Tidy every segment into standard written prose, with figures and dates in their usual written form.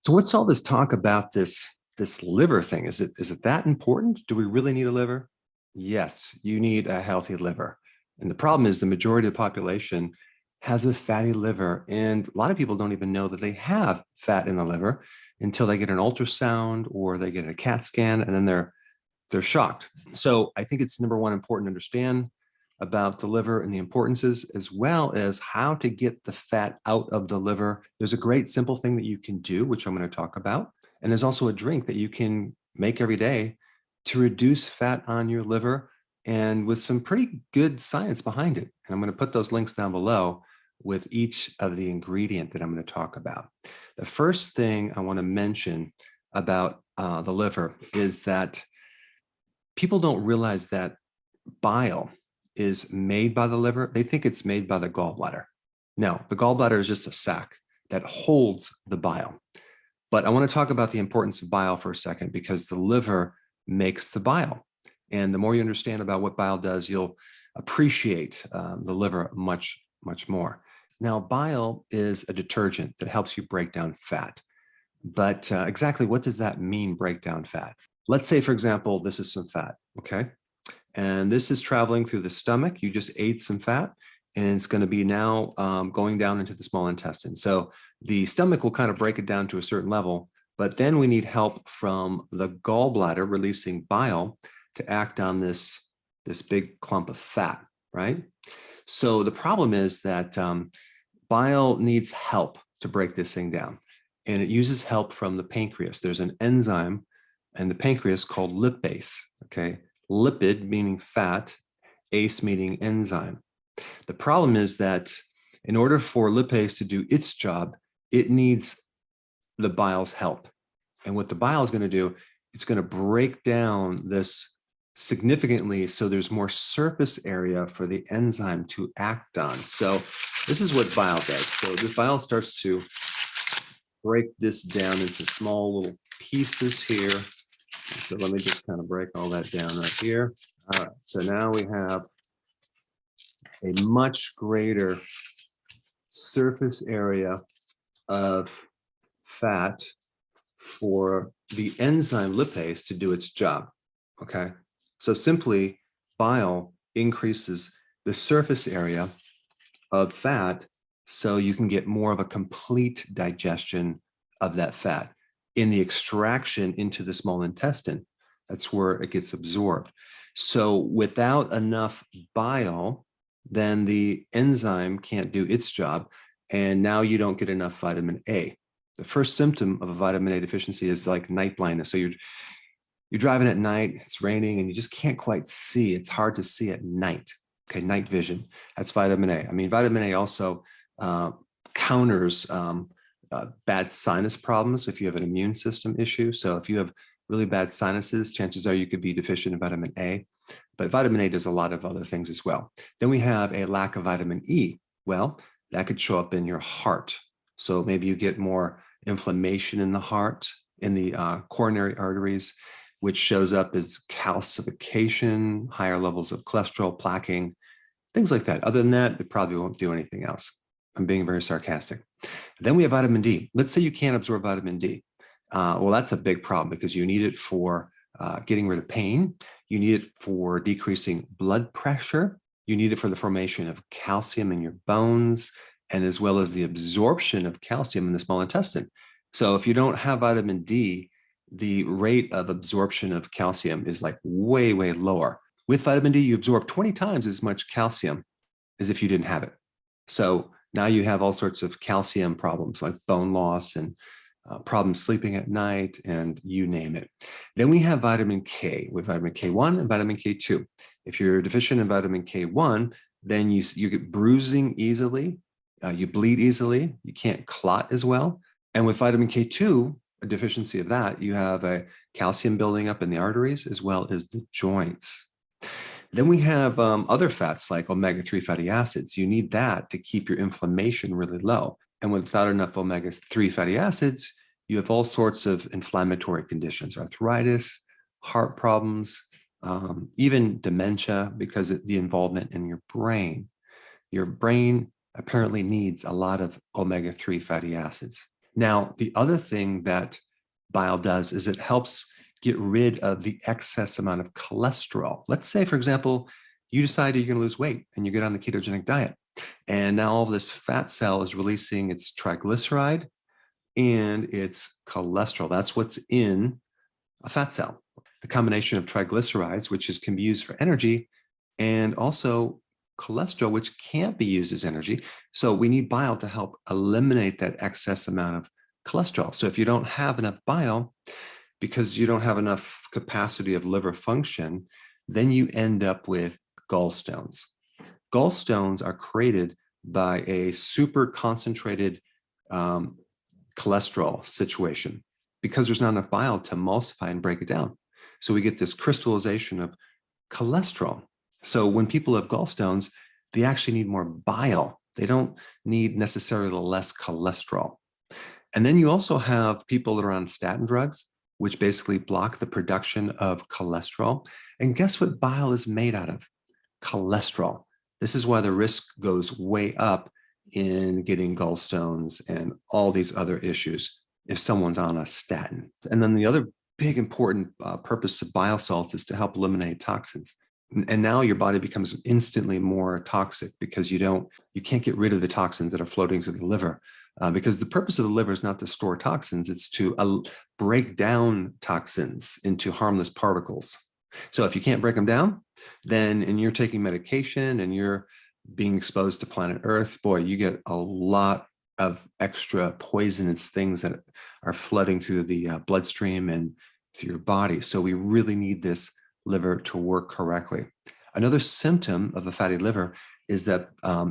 So what's all this talk about this liver thing? Is it that important? Do we really need a liver? Yes, you need a healthy liver. And the problem is the majority of the population has a fatty liver. And a lot of people don't even know that they have fat in the liver until they get an ultrasound or they get a CAT scan, and then they're shocked. So I think it's number one important to understand about the liver and the importances, as well as how to get the fat out of the liver. There's a great simple thing that you can do, which I'm going to talk about. And there's also a drink that you can make every day to reduce fat on your liver, and with some pretty good science behind it. And I'm going to put those links down below with each of the ingredient that I'm going to talk about. The first thing I want to mention about the liver is that people don't realize that bile is made by the liver. They think it's made by the gallbladder. No, the gallbladder is just a sac that holds the bile. But I want to talk about the importance of bile for a second, because the liver makes the bile. And the more you understand about what bile does, you'll appreciate the liver much, much more. Now, bile is a detergent that helps you break down fat. But exactly what does that mean, break down fat? Let's say, for example, this is some fat, okay? And this is traveling through the stomach. You just ate some fat, and it's going to be now going down into the small intestine. So the stomach will kind of break it down to a certain level, but then we need help from the gallbladder releasing bile to act on this big clump of fat, right? So the problem is that bile needs help to break this thing down, and it uses help from the pancreas. There's an enzyme in the pancreas called lipase, okay? Lipid meaning fat, ACE meaning enzyme. The problem is that in order for lipase to do its job, it needs the bile's help. And what the bile is going to do, it's going to break down this significantly so there's more surface area for the enzyme to act on. So this is what bile does. So the bile starts to break this down into small little pieces here. So let me just kind of break all that down right here. All right, so now we have a much greater surface area of fat for the enzyme lipase to do its job, okay? So simply, bile increases the surface area of fat so you can get more of a complete digestion of that fat. In the extraction into the small intestine, that's where it gets absorbed. So without enough bile, then the enzyme can't do its job, and now you don't get enough vitamin A. The first symptom of a vitamin A deficiency is like night blindness. So you're driving at night, it's raining, and you just can't quite see. It's hard to see at night. Okay, night vision. That's vitamin A. I mean, vitamin A also counters bad sinus problems if you have an immune system issue. So if you have really bad sinuses, chances are you could be deficient in vitamin A. But vitamin A does a lot of other things as well. Then we have a lack of vitamin E. Well, that could show up in your heart. So maybe you get more inflammation in the heart, in the coronary arteries, which shows up as calcification, higher levels of cholesterol, plaquing, things like that. Other than that, it probably won't do anything else. I'm being very sarcastic. Then we have vitamin D. Let's say you can't absorb vitamin D. Well, that's a big problem because you need it for getting rid of pain. You need it for decreasing blood pressure. You need it for the formation of calcium in your bones, and as well as the absorption of calcium in the small intestine. So if you don't have vitamin D, the rate of absorption of calcium is like way, way lower. With vitamin D, you absorb 20 times as much calcium as if you didn't have it. So now you have all sorts of calcium problems like bone loss and problems sleeping at night, and you name it. Then we have vitamin K, with vitamin K1 and vitamin K2. If you're deficient in vitamin K1, then you get bruising easily, you bleed easily, you can't clot as well. And with vitamin K2, a deficiency of that, you have a calcium building up in the arteries as well as the joints. Then we have other fats like omega-3 fatty acids. You need that to keep your inflammation really low. And without enough omega-3 fatty acids, you have all sorts of inflammatory conditions, arthritis, heart problems, even dementia, because of the involvement in your brain. Your brain apparently needs a lot of omega-3 fatty acids. Now, the other thing that bile does is it helps get rid of the excess amount of cholesterol. Let's say, for example, you decide you're going to lose weight and you get on the ketogenic diet. And now all of this fat cell is releasing its triglyceride and its cholesterol. That's what's in a fat cell. The combination of triglycerides, which can be used for energy, and also cholesterol, which can't be used as energy. So we need bile to help eliminate that excess amount of cholesterol. So if you don't have enough bile, because you don't have enough capacity of liver function, then you end up with gallstones. Gallstones are created by a super concentrated cholesterol situation because there's not enough bile to emulsify and break it down. So we get this crystallization of cholesterol. So when people have gallstones, they actually need more bile. They don't need necessarily less cholesterol. And then you also have people that are on statin drugs, which basically block the production of cholesterol. And guess what bile is made out of? Cholesterol. This is why the risk goes way up in getting gallstones and all these other issues if someone's on a statin. And then the other big important purpose of bile salts is to help eliminate toxins. And now your body becomes instantly more toxic because you can't get rid of the toxins that are floating through the liver. Because the purpose of the liver is not to store toxins, it's to break down toxins into harmless particles. So if you can't break them down, and you're taking medication and you're being exposed to planet Earth, boy, you get a lot of extra poisonous things that are flooding through the bloodstream and through your body. So we really need this liver to work correctly. Another symptom of a fatty liver is that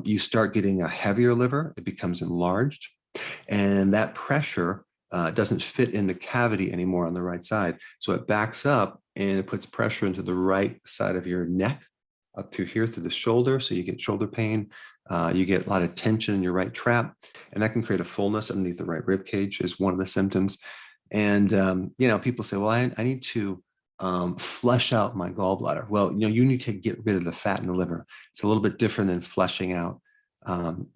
you start getting a heavier liver. It becomes enlarged, and that pressure doesn't fit in the cavity anymore on the right side. So it backs up and it puts pressure into the right side of your neck up to here to the shoulder. So you get shoulder pain. You get a lot of tension in your right trap, and that can create a fullness underneath the right rib cage is one of the symptoms. And, people say, well, I need to flush out my gallbladder. Well, you need to get rid of the fat in the liver. It's a little bit different than flushing out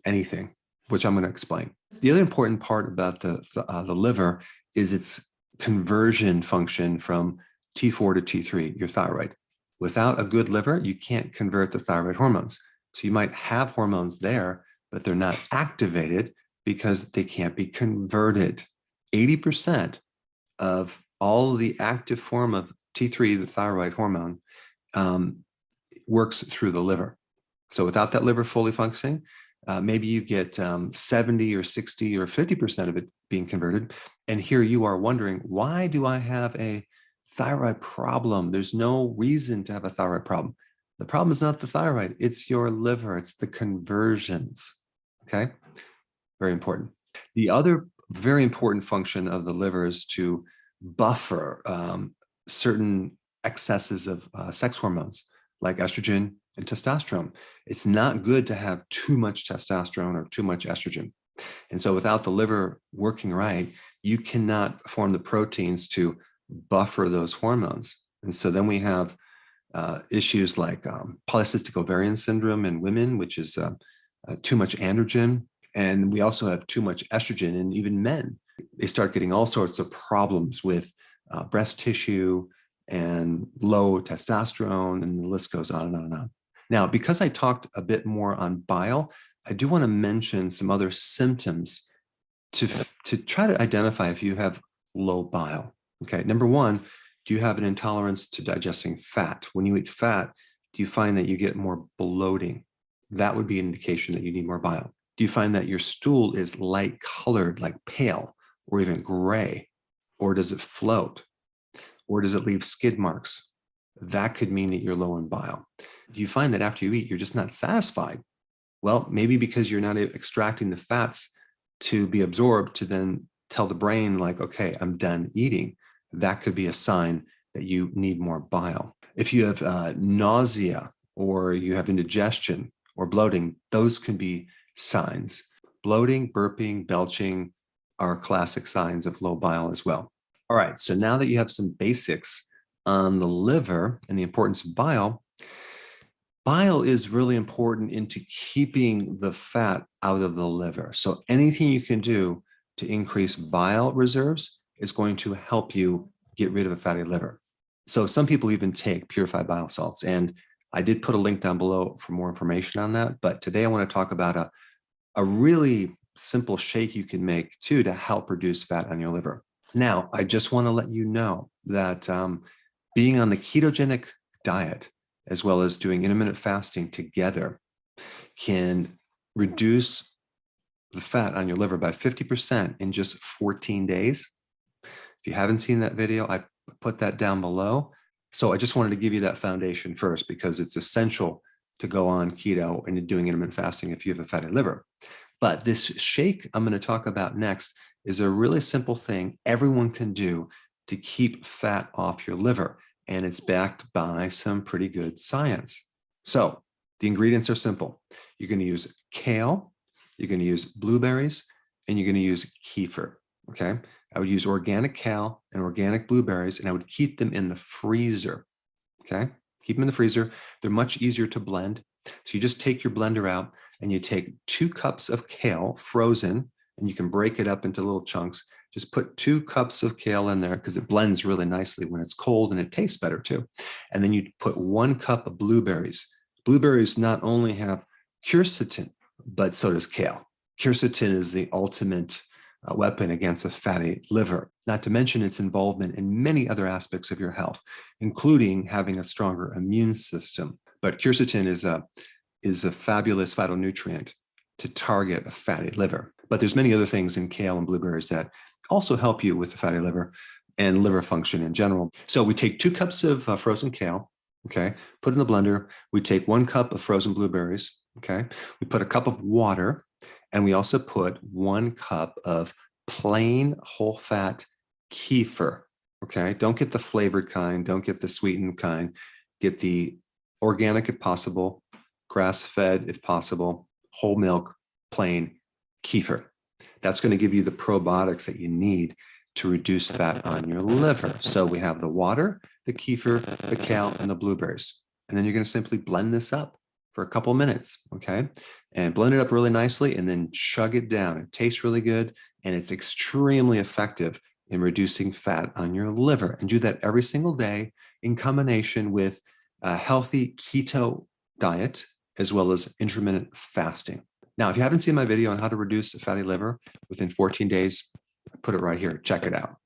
anything, which I'm going to explain. The other important part about the liver is its conversion function from T4 to T3, your thyroid. Without a good liver, you can't convert the thyroid hormones. So you might have hormones there, but they're not activated because they can't be converted. 80% of all the active form of T3, the thyroid hormone, works through the liver. So without that liver fully functioning, maybe you get 70 or 60 or 50% of it being converted. And here you are wondering, why do I have a thyroid problem? There's no reason to have a thyroid problem. The problem is not the thyroid, it's your liver, it's the conversions, okay? Very important. The other very important function of the liver is to buffer certain excesses of sex hormones like estrogen and testosterone. It's not good to have too much testosterone or too much estrogen. And so without the liver working right, you cannot form the proteins to buffer those hormones. And so then we have issues like polycystic ovarian syndrome in women, which is too much androgen. And we also have too much estrogen in even men. They start getting all sorts of problems with breast tissue and low testosterone, and the list goes on and on and on. Now, because I talked a bit more on bile, I do want to mention some other symptoms to try to identify if you have low bile. Okay, number one, do you have an intolerance to digesting fat? When you eat fat, do you find that you get more bloating? That would be an indication that you need more bile. Do you find that your stool is light colored, like pale, or even gray? Or does it float? Or does it leave skid marks? That could mean that you're low in bile. Do you find that after you eat, you're just not satisfied? Well, maybe because you're not extracting the fats to be absorbed to then tell the brain like, okay, I'm done eating. That could be a sign that you need more bile. If you have nausea or you have indigestion or bloating, those can be signs. Bloating, burping, belching are classic signs of low bile as well. All right, so now that you have some basics on the liver and the importance of bile, bile is really important into keeping the fat out of the liver. So anything you can do to increase bile reserves is going to help you get rid of a fatty liver. So some people even take purified bile salts, and I did put a link down below for more information on that. But today I want to talk about a really simple shake you can make too to help reduce fat on your liver. Now, I just want to let you know that being on the ketogenic diet, as well as doing intermittent fasting together, can reduce the fat on your liver by 50% in just 14 days. If you haven't seen that video, I put that down below. So I just wanted to give you that foundation first, because it's essential to go on keto and doing intermittent fasting if you have a fatty liver. But this shake I'm going to talk about next is a really simple thing everyone can do to keep fat off your liver. And it's backed by some pretty good science. So the ingredients are simple. You're going to use kale, you're going to use blueberries, and you're going to use kefir. Okay. I would use organic kale and organic blueberries, and I would keep them in the freezer. Okay. Keep them in the freezer. They're much easier to blend. So you just take your blender out and you take 2 cups of kale frozen, and you can break it up into little chunks. Just put 2 cups of kale in there because it blends really nicely when it's cold, and it tastes better too. And then you put 1 cup of blueberries. Blueberries not only have quercetin, but so does kale. Quercetin is the ultimate weapon against a fatty liver, not to mention its involvement in many other aspects of your health, including having a stronger immune system. But quercetin is a fabulous phytonutrient to target a fatty liver. But there's many other things in kale and blueberries that also help you with the fatty liver and liver function in general. So we take 2 cups of frozen kale, okay, put it in the blender. We take 1 cup of frozen blueberries, okay. We put a cup of water, and we also put 1 cup of plain whole fat kefir, okay. Don't get the flavored kind, don't get the sweetened kind. Get the organic if possible, grass-fed if possible, whole milk, plain kefir. That's going to give you the probiotics that you need to reduce fat on your liver. So we have the water, the kefir, the kale, and the blueberries. And then you're going to simply blend this up for a couple minutes, okay? And blend it up really nicely and then chug it down. It tastes really good, and it's extremely effective in reducing fat on your liver. And do that every single day in combination with a healthy keto diet, as well as intermittent fasting. Now, if you haven't seen my video on how to reduce a fatty liver within 14 days, I put it right here. Check it out.